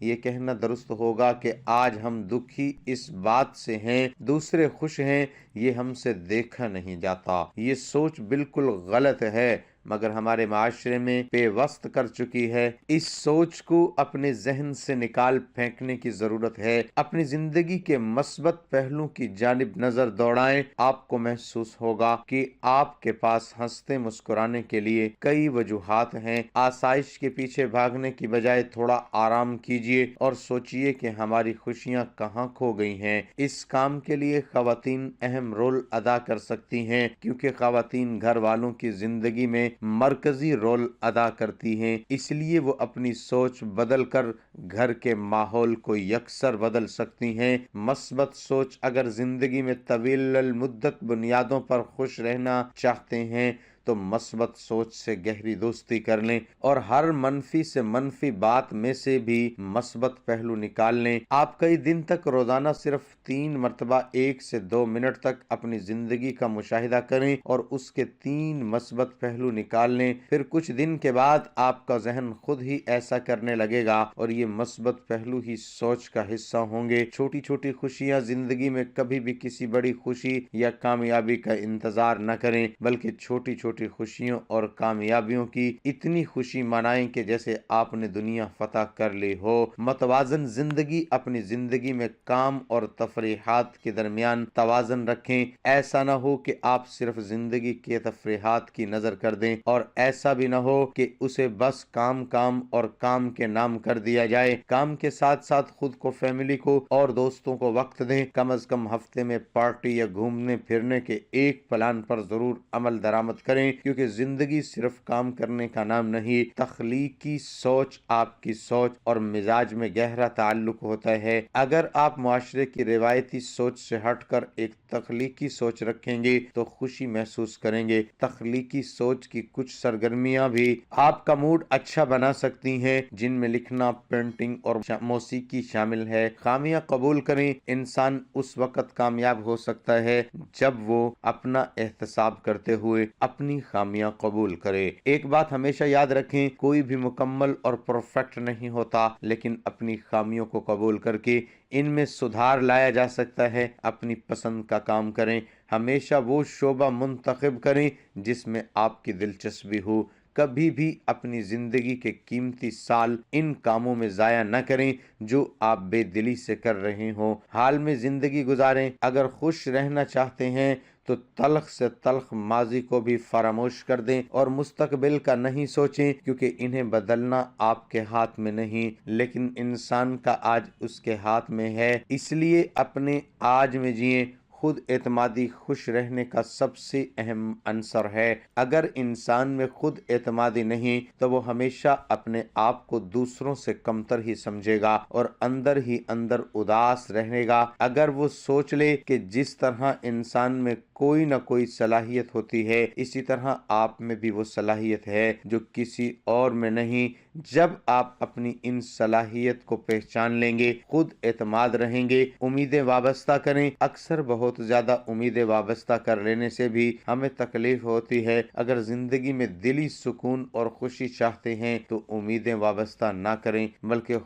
یہ کہنا درست ہوگا کہ آج ہم دکھی اس بات سے ہیں دوسرے خوش ہیں یہ ہم سے دیکھا نہیں جاتا۔ یہ سوچ بالکل غلط ہے مگر ہمارے معاشرے میں پیوست کر چکی ہے۔ اس سوچ کو اپنے ذہن سے نکال پھینکنے کی ضرورت ہے۔ اپنی زندگی کے مثبت پہلوں کی جانب نظر دوڑائیں، آپ کو محسوس ہوگا کہ آپ کے پاس ہنستے مسکرانے کے لیے کئی وجوہات ہیں۔ آسائش کے پیچھے بھاگنے کی بجائے تھوڑا آرام کیجیے اور سوچئے کہ ہماری خوشیاں کہاں کھو گئی ہیں۔ اس کام کے لیے خواتین اہم رول ادا کر سکتی ہیں کیونکہ خواتین گھر والوں کی زندگی میں مرکزی رول ادا کرتی ہیں، اس لیے وہ اپنی سوچ بدل کر گھر کے ماحول کو یکسر بدل سکتی ہیں۔ مثبت سوچ اگر زندگی میں طویل المدت بنیادوں پر خوش رہنا چاہتے ہیں تو مثبت سوچ سے گہری دوستی کر لیں اور ہر منفی سے منفی بات میں سے بھی مثبت پہلو نکال لیں۔ آپ کئی دن تک روزانہ صرف 3 مرتبہ 1 سے 2 منٹ تک اپنی زندگی کا مشاہدہ کریں اور اس کے 3 مثبت پہلو نکال لیں، پھر کچھ دن کے بعد آپ کا ذہن خود ہی ایسا کرنے لگے گا اور یہ مثبت پہلو ہی سوچ کا حصہ ہوں گے۔ چھوٹی چھوٹی خوشیاں زندگی میں کبھی بھی کسی بڑی خوشی یا کامیابی کا انتظار نہ کریں بلکہ چھوٹی چھوٹی خوشیوں اور کامیابیوں کی اتنی خوشی منائیں کہ جیسے آپ نے دنیا فتح کر لی ہو۔ متوازن زندگی اپنی زندگی میں کام اور تفریحات کے درمیان توازن رکھیں۔ ایسا نہ ہو کہ آپ صرف زندگی کے تفریحات کی نظر کر دیں اور ایسا بھی نہ ہو کہ اسے بس کام اور کام کے نام کر دیا جائے۔ کام کے ساتھ ساتھ خود کو، فیملی کو اور دوستوں کو وقت دیں۔ کم از کم ہفتے میں پارٹی یا گھومنے پھرنے کے ایک پلان پر ضرور عمل درآمد کریں کیونکہ زندگی صرف کام کرنے کا نام نہیں۔ تخلیقی سوچ آپ کی سوچ اور مزاج میں گہرا تعلق ہوتا ہے۔ اگر آپ معاشرے کی روایتی سوچ سے ہٹ کر ایک تخلیقی سوچ رکھیں گے تو خوشی محسوس کریں گے۔ تخلیقی سوچ کی کچھ سرگرمیاں بھی آپ کا موڈ اچھا بنا سکتی ہیں جن میں لکھنا، پینٹنگ اور موسیقی شامل ہے۔ خامیاں قبول کریں۔ انسان اس وقت کامیاب ہو سکتا ہے جب وہ اپنا احتساب کرتے ہوئے اپنی خامیاں قبول کرے۔ ایک بات ہمیشہ یاد رکھیں، کوئی بھی مکمل اور پرفیکٹ نہیں ہوتا لیکن اپنی خامیوں کو قبول کر کے ان میں سدھار لایا جا سکتا ہے۔ اپنی پسند کا کام کریں۔ ہمیشہ وہ شعبہ منتخب کریں جس میں آپ کی دلچسپی ہو۔ کبھی بھی اپنی زندگی کے قیمتی سال ان کاموں میں ضائع نہ کریں جو آپ بے دلی سے کر رہے ہوں۔ حال میں زندگی گزاریں۔ اگر خوش رہنا چاہتے ہیں تو تلخ سے تلخ ماضی کو بھی فراموش کر دیں اور مستقبل کا نہیں سوچیں کیونکہ انہیں بدلنا آپ کے ہاتھ میں نہیں لیکن انسان کا آج اس کے ہاتھ میں ہے۔ اس لیے اپنے آج میں جئیں۔ خود اعتمادی خوش رہنے کا سب سے اہم عنصر ہے۔ اگر انسان میں خود اعتمادی نہیں تو وہ ہمیشہ اپنے آپ کو دوسروں سے کمتر ہی سمجھے گا اور اندر ہی اندر اداس رہے گا۔ اگر وہ سوچ لے کہ جس طرح انسان میں کوئی نہ کوئی صلاحیت ہوتی ہے اسی طرح آپ میں بھی وہ صلاحیت ہے جو کسی اور میں نہیں، جب آپ اپنی ان صلاحیت کو پہچان لیں گے خود اعتماد رہیں گے۔ امیدیں وابستہ کریں۔ اکثر بہت زیادہ امیدیں وابستہ کر لینے سے بھی ہمیں تکلیف ہوتی ہے۔ اگر زندگی میں دلی سکون اور خوشی چاہتے ہیں تو امیدیں وابستہ نہ کریں بلکہ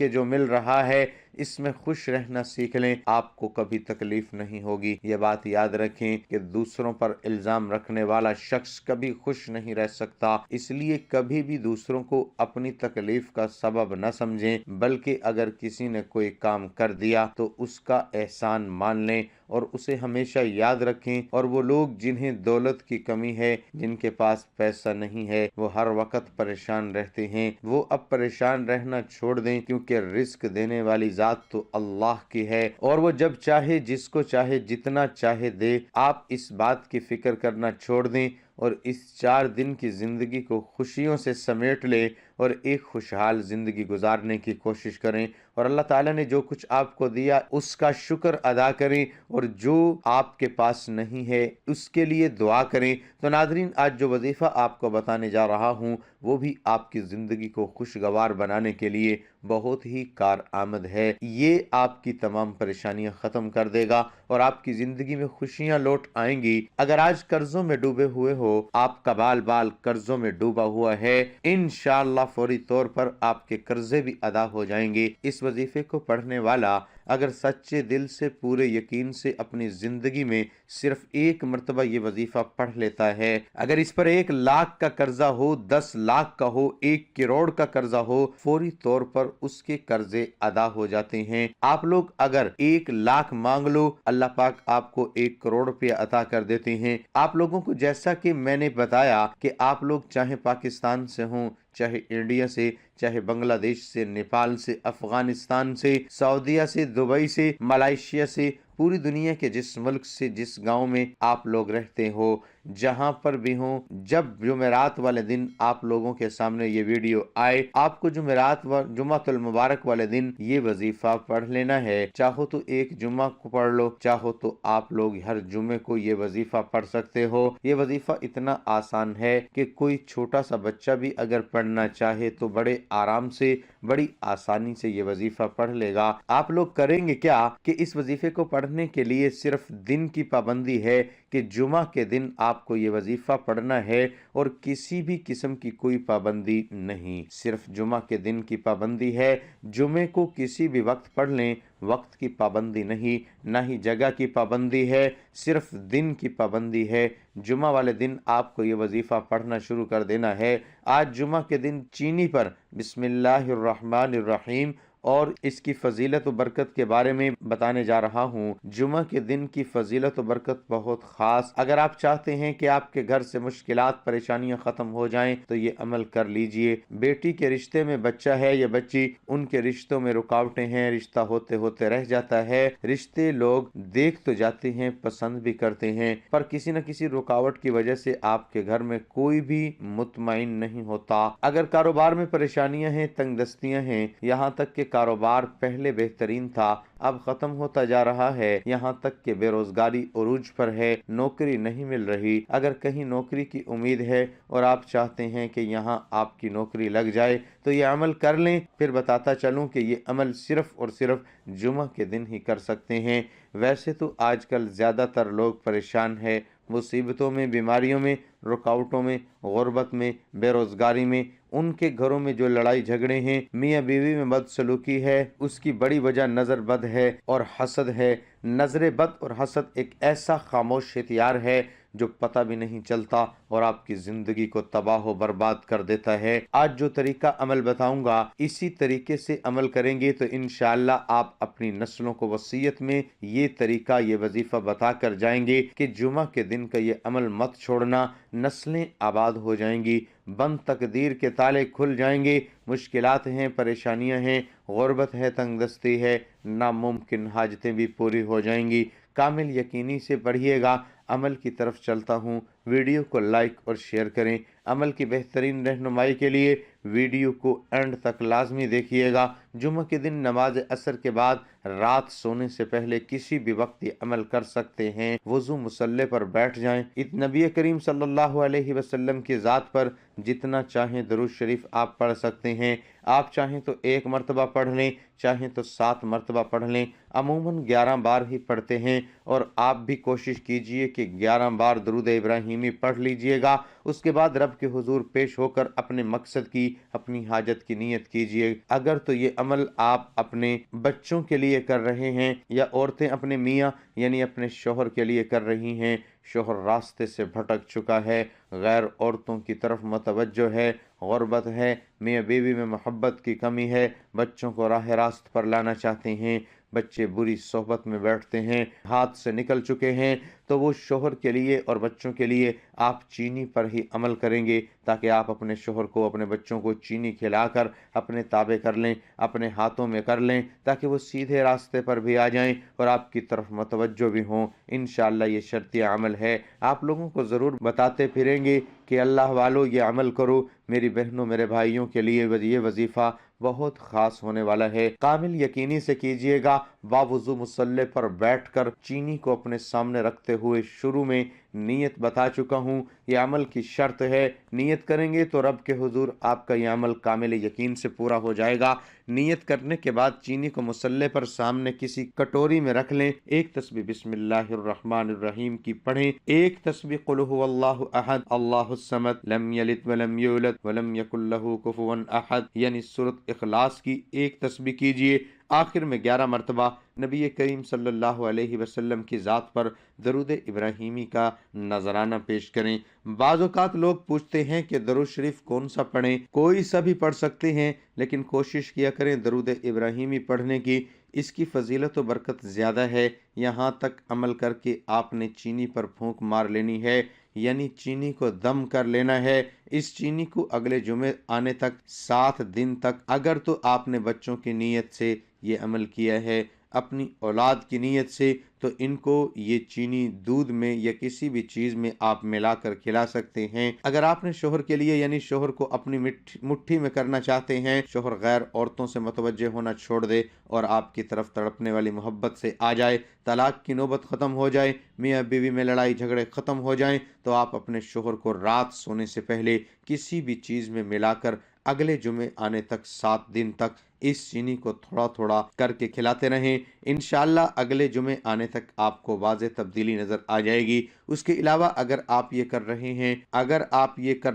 جو مل رہا ہے اس میں خوش رہنا سیکھ لیں۔ آپ کو کبھی تکلیف نہیں ہوگی۔ یہ بات یاد رکھیں کہ دوسروں پر الزام رکھنے والا شخص کبھی خوش نہیں رہ سکتا، اس لیے کبھی بھی دوسروں کو اپنی تکلیف کا سبب نہ سمجھیں بلکہ اگر کسی نے کوئی کام کر دیا تو اس کا احسان مان لیں اور اسے ہمیشہ یاد رکھیں۔ اور وہ لوگ جنہیں دولت کی کمی ہے، جن کے پاس پیسہ نہیں ہے، وہ ہر وقت پریشان رہتے ہیں، وہ اب پریشان رہنا چھوڑ دیں کیونکہ رزق دینے والی ذات تو اللہ کی ہے اور وہ جب چاہے جس کو چاہے جتنا چاہے دے۔ آپ اس بات کی فکر کرنا چھوڑ دیں اور اس 4 دن کی زندگی کو خوشیوں سے سمیٹ لیں اور ایک خوشحال زندگی گزارنے کی کوشش کریں اور اللہ تعالیٰ نے جو کچھ آپ کو دیا اس کا شکر ادا کریں اور جو آپ کے پاس نہیں ہے اس کے لیے دعا کریں۔ تو ناظرین، آج جو وظیفہ آپ کو بتانے جا رہا ہوں وہ بھی آپ کی زندگی کو خوشگوار بنانے کے لیے بہت ہی کارآمد ہے۔ یہ آپ کی تمام پریشانیاں ختم کر دے گا اور آپ کی زندگی میں خوشیاں لوٹ آئیں گی۔ اگر آج قرضوں میں ڈوبے ہوئے ہو، آپ کا بال بال قرضوں میں ڈوبا ہوا ہے، انشاءاللہ فوری طور پر آپ کے قرضے بھی ادا ہو جائیں گے۔ اس وظیفے کو پڑھنے والا اگر سچے دل سے پورے یقین سے اپنی زندگی میں صرف ایک مرتبہ یہ وظیفہ پڑھ لیتا ہے، اگر اس پر 1 لاکھ کا قرضہ ہو، 10 لاکھ کا ہو، 1 کروڑ کا قرضہ ہو، فوری طور پر اس کے قرضے ادا ہو جاتے ہیں۔ آپ لوگ اگر 1 لاکھ مانگ لو، اللہ پاک آپ کو 1 کروڑ روپے عطا کر دیتے ہیں۔ آپ لوگوں کو جیسا کہ میں نے بتایا کہ آپ لوگ چاہے پاکستان سے ہوں، چاہے انڈیا سے، چاہے بنگلہ دیش سے، نیپال سے، افغانستان سے، سعودیہ سے، دبئی سے، ملائیشیا سے، پوری دنیا کے جس ملک سے، جس گاؤں میں آپ لوگ رہتے ہو، جہاں پر بھی ہوں، جب جمعرات والے دن آپ لوگوں کے سامنے یہ ویڈیو آئے، آپ کو جمعرات و جمعۃ المبارک والے دن یہ وظیفہ پڑھ لینا ہے۔ چاہو تو ایک جمعہ کو پڑھ لو، چاہو تو آپ لوگ ہر جمعے کو یہ وظیفہ پڑھ سکتے ہو۔ یہ وظیفہ اتنا آسان ہے کہ کوئی چھوٹا سا بچہ بھی اگر پڑھنا چاہے تو بڑے آرام سے، بڑی آسانی سے یہ وظیفہ پڑھ لے گا۔ آپ لوگ کریں گے کیا کہ اس وظیفے کو پڑھنے کے لیے صرف دن کی پابندی ہے کہ جمعہ کے دن آپ کو یہ وظیفہ پڑھنا ہے اور کسی بھی قسم کی کوئی پابندی نہیں، صرف جمعہ کے دن کی پابندی ہے۔ جمعے کو کسی بھی وقت پڑھ لیں، وقت کی پابندی نہیں، نہ ہی جگہ کی پابندی ہے، صرف دن کی پابندی ہے۔ جمعہ والے دن آپ کو یہ وظیفہ پڑھنا شروع کر دینا ہے۔ آج جمعہ کے دن چینی پر بسم اللہ الرحمن الرحیم اور اس کی فضیلت و برکت کے بارے میں بتانے جا رہا ہوں۔ جمعہ کے دن کی فضیلت و برکت بہت خاص، اگر آپ چاہتے ہیں کہ آپ کے گھر سے مشکلات پریشانیاں ختم ہو جائیں تو یہ عمل کر لیجئے۔ بیٹی کے رشتے میں بچہ ہے یا بچی، ان کے رشتوں میں رکاوٹیں ہیں، رشتہ ہوتے ہوتے رہ جاتا ہے، رشتے لوگ دیکھ تو جاتے ہیں، پسند بھی کرتے ہیں، پر کسی نہ کسی رکاوٹ کی وجہ سے آپ کے گھر میں کوئی بھی مطمئن نہیں ہوتا۔ اگر کاروبار میں پریشانیاں ہیں، تنگ دستیاں ہیں، یہاں تک کہ کاروبار پہلے بہترین تھا، اب ختم ہوتا جا رہا ہے، یہاں تک کہ بے روزگاری عروج پر ہے، نوکری نہیں مل رہی، اگر کہیں نوکری کی امید ہے اور آپ چاہتے ہیں کہ یہاں آپ کی نوکری لگ جائے تو یہ عمل کر لیں۔ پھر بتاتا چلوں کہ یہ عمل صرف اور صرف جمعہ کے دن ہی کر سکتے ہیں۔ ویسے تو آج کل زیادہ تر لوگ پریشان ہیں، مصیبتوں میں، بیماریوں میں، رکاوٹوں میں، غربت میں، بے روزگاری میں، ان کے گھروں میں جو لڑائی جھگڑے ہیں، میاں بیوی میں بدسلوکی ہے، اس کی بڑی وجہ نظر بد ہے اور حسد ہے۔ نظر بد اور حسد ایک ایسا خاموش ہتھیار ہے جو پتہ بھی نہیں چلتا اور آپ کی زندگی کو تباہ و برباد کر دیتا ہے۔ آج جو طریقہ عمل بتاؤں گا، اسی طریقے سے عمل کریں گے تو انشاءاللہ آپ اپنی نسلوں کو وصیت میں یہ طریقہ، یہ وظیفہ بتا کر جائیں گے کہ جمعہ کے دن کا یہ عمل مت چھوڑنا، نسلیں آباد ہو جائیں گی، بند تقدیر کے تالے کھل جائیں گے۔ مشکلات ہیں، پریشانیاں ہیں، غربت ہے، تنگ دستی ہے، ناممکن حاجتیں بھی پوری ہو جائیں گی۔ کامل یقینی سے پڑھیے گا۔ عمل کی طرف چلتا ہوں، ویڈیو کو لائک اور شیئر کریں۔ عمل کی بہترین رہنمائی کے لیے ویڈیو کو اینڈ تک لازمی دیکھیے گا۔ جمعہ کے دن نماز عصر کے بعد رات سونے سے پہلے کسی بھی وقت یہ عمل کر سکتے ہیں۔ وضو مصلی پر بیٹھ جائیں، نبی کریم صلی اللہ علیہ وسلم کی ذات پر جتنا چاہیں درود شریف آپ پڑھ سکتے ہیں۔ آپ چاہیں تو 1 مرتبہ پڑھ لیں، چاہیں تو 7 مرتبہ پڑھ لیں، عموماً 11 بار ہی پڑھتے ہیں، اور آپ بھی کوشش کیجئے کہ 11 بار درود ابراہیمی پڑھ لیجئے گا۔ اس کے بعد رب کے حضور پیش ہو کر اپنے مقصد کی، اپنی حاجت کی نیت کیجئے۔ اگر تو یہ عمل آپ اپنے بچوں کے لیے کر رہے ہیں، یا عورتیں اپنے میاں یعنی اپنے شوہر کے لیے کر رہی ہیں، شوہر راستے سے بھٹک چکا ہے، غیر عورتوں کی طرف متوجہ ہے، غربت ہے، میاں بیوی میں محبت کی کمی ہے، بچوں کو راہ راست پر لانا چاہتے ہیں، بچے بری صحبت میں بیٹھتے ہیں، ہاتھ سے نکل چکے ہیں، تو وہ شوہر کے لیے اور بچوں کے لیے آپ چینی پر ہی عمل کریں گے، تاکہ آپ اپنے شوہر کو، اپنے بچوں کو چینی کھلا کر اپنے تابع کر لیں، اپنے ہاتھوں میں کر لیں، تاکہ وہ سیدھے راستے پر بھی آ جائیں اور آپ کی طرف متوجہ بھی ہوں۔ انشاءاللہ یہ شرطی عمل ہے۔ آپ لوگوں کو ضرور بتاتے پھریں گے کہ اللہ والو یہ عمل کرو۔ میری بہنوں، میرے بھائیوں کے لیے یہ وظیفہ بہت خاص ہونے والا ہے۔ کامل یقینی سے کیجئے گا۔ باوضو مصلی پر بیٹھ کر چینی کو اپنے سامنے رکھتے ہوئے شروع میں نیت بتا چکا ہوں، یہ عمل کی شرط ہے۔ نیت کریں گے تو رب کے حضور آپ کا یہ عمل کامل یقین سے پورا ہو جائے گا۔ نیت کرنے کے بعد چینی کو مصلے پر سامنے کسی کٹوری میں رکھ لیں، ایک تسبیح بسم اللہ الرحمن الرحیم کی پڑھیں، ایک تسبیح قل هو اللہ احد اللہ الصمد لم یلد ولم یولد ولم یکن لہ کفوا احد یعنی سورۃ اخلاص کی ایک تسبیح کیجئے۔ آخر میں 11 مرتبہ نبی کریم صلی اللہ علیہ وسلم کی ذات پر درود ابراہیمی کا نذرانہ پیش کریں۔ بعض اوقات لوگ پوچھتے ہیں کہ درود شریف کون سا پڑھیں؟ کوئی سا بھی پڑھ سکتے ہیں، لیکن کوشش کیا کریں درود ابراہیمی پڑھنے کی، اس کی فضیلت و برکت زیادہ ہے۔ یہاں تک عمل کر کے آپ نے چینی پر پھونک مار لینی ہے، یعنی چینی کو دم کر لینا ہے۔ اس چینی کو اگلے جمعے آنے تک 7 دن تک، اگر تو آپ نے بچوں کی نیت سے یہ عمل کیا ہے، اپنی اولاد کی نیت سے، تو ان کو یہ چینی دودھ میں یا کسی بھی چیز میں آپ ملا کر کھلا سکتے ہیں۔ اگر آپ نے شوہر کے لیے یعنی شوہر کو اپنی مٹھی میں کرنا چاہتے ہیں، شوہر غیر عورتوں سے متوجہ ہونا چھوڑ دے اور آپ کی طرف تڑپنے والی محبت سے آ جائے، طلاق کی نوبت ختم ہو جائے، میاں بیوی میں لڑائی جھگڑے ختم ہو جائیں، تو آپ اپنے شوہر کو رات سونے سے پہلے کسی بھی چیز میں ملا کر اگلے جمعے آنے تک 7 دن تک اس چینی کو تھوڑا تھوڑا کر کے کھلاتے رہیں۔ انشاءاللہ اگلے جمعے آنے تک آپ کو واضح تبدیلی نظر آ جائے گی۔ اس کے علاوہ اگر آپ یہ کر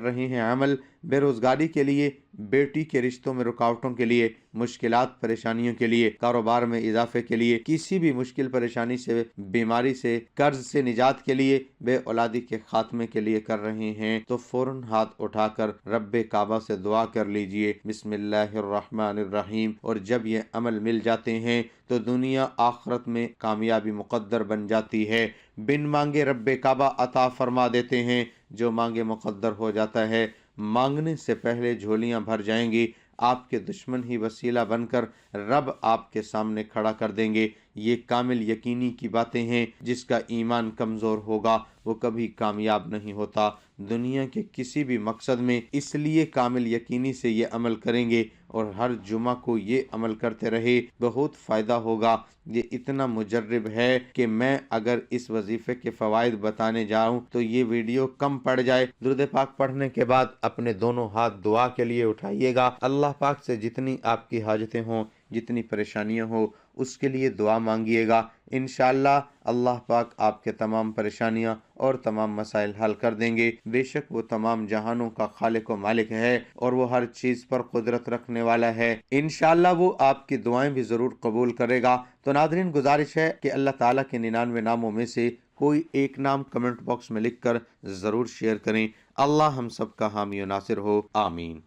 رہے ہیں عمل بے روزگاری کے لیے، بیٹی کے رشتوں میں رکاوٹوں کے لیے، مشکلات پریشانیوں کے لیے، کاروبار میں اضافے کے لیے، کسی بھی مشکل پریشانی سے، بیماری سے، قرض سے نجات کے لیے، بے اولادی کے خاتمے کے لیے کر رہے ہیں، تو فوراً ہاتھ اٹھا کر رب کعبہ سے دعا کر لیجئے بسم اللہ الرحمن الرحیم، اور جب یہ عمل مل جاتے ہیں تو دنیا آخرت میں کامیابی مقدر بن جاتی ہے۔ بن مانگے رب کعبہ عطا فرما دیتے ہیں، جو مانگے مقدر ہو جاتا ہے۔ مانگنے سے پہلے جھولیاں بھر جائیں گی، آپ کے دشمن ہی وسیلہ بن کر رب آپ کے سامنے کھڑا کر دیں گے۔ یہ کامل یقینی کی باتیں ہیں، جس کا ایمان کمزور ہوگا وہ کبھی کامیاب نہیں ہوتا دنیا کے کسی بھی مقصد میں۔ اس لیے کامل یقینی سے یہ عمل کریں گے اور ہر جمعہ کو یہ عمل کرتے رہے، بہت فائدہ ہوگا۔ یہ اتنا مجرب ہے کہ میں اگر اس وظیفے کے فوائد بتانے جاؤں تو یہ ویڈیو کم پڑ جائے۔ درود پاک پڑھنے کے بعد اپنے دونوں ہاتھ دعا کے لیے اٹھائیے گا۔ اللہ پاک سے جتنی آپ کی حاجتیں ہوں، جتنی پریشانیاں ہوں، اس کے لیے دعا مانگیے گا۔ انشاءاللہ اللہ پاک آپ کے تمام پریشانیاں اور تمام مسائل حل کر دیں گے۔ بے شک وہ تمام جہانوں کا خالق و مالک ہے اور وہ ہر چیز پر قدرت رکھنے والا ہے۔ انشاءاللہ وہ آپ کی دعائیں بھی ضرور قبول کرے گا۔ تو ناظرین گزارش ہے کہ اللہ تعالیٰ کے 99 ناموں میں سے کوئی ایک نام کمنٹ باکس میں لکھ کر ضرور شیئر کریں۔ اللہ ہم سب کا حامی و ناصر ہو، آمین۔